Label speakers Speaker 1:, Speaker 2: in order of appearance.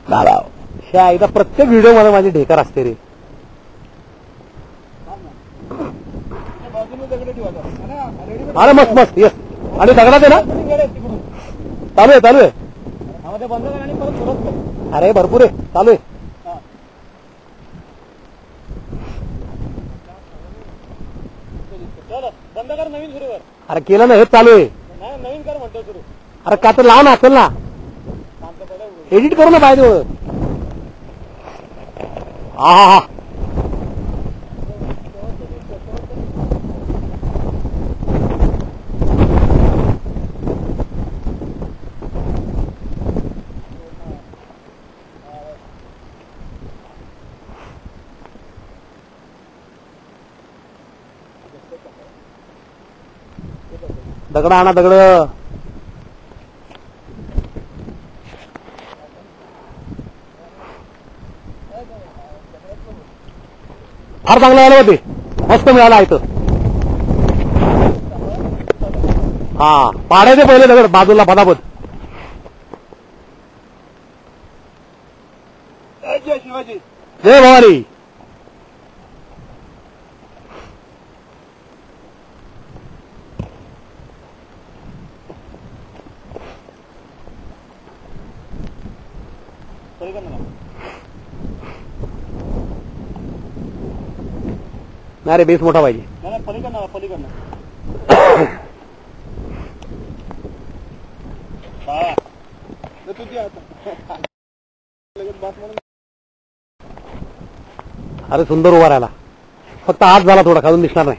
Speaker 1: दादा एकदा प्रत्येक व्हिडिओ मध्ये माझी ढेकर असते रे. अरे मस्त मस्त येस. आणि दगडात आहे ना. चालू आहे चालू आहे. अरे भरपूर आहे चालू आहे. बंद कर नवीन सुरू कर. अरे केलं ना हेच चालू आहे. नवीन कर म्हणतो सुरू. अरे का तर लहान असेल ना एडिट करू ना पाहिजे. हा हा हा दगड आणा दगड. फार चांगलं आलं होते. मस्त मिळाला इथं. हा पाडायचे पहिले दगड बाजूला पदापद. जय शिवाजी जय भवानी. नाही रे बेस मोठा पाहिजे. पलीकडनं अरे सुंदर उभा राहिला. फक्त हात झाला थोडा खालून दिसणार नाही.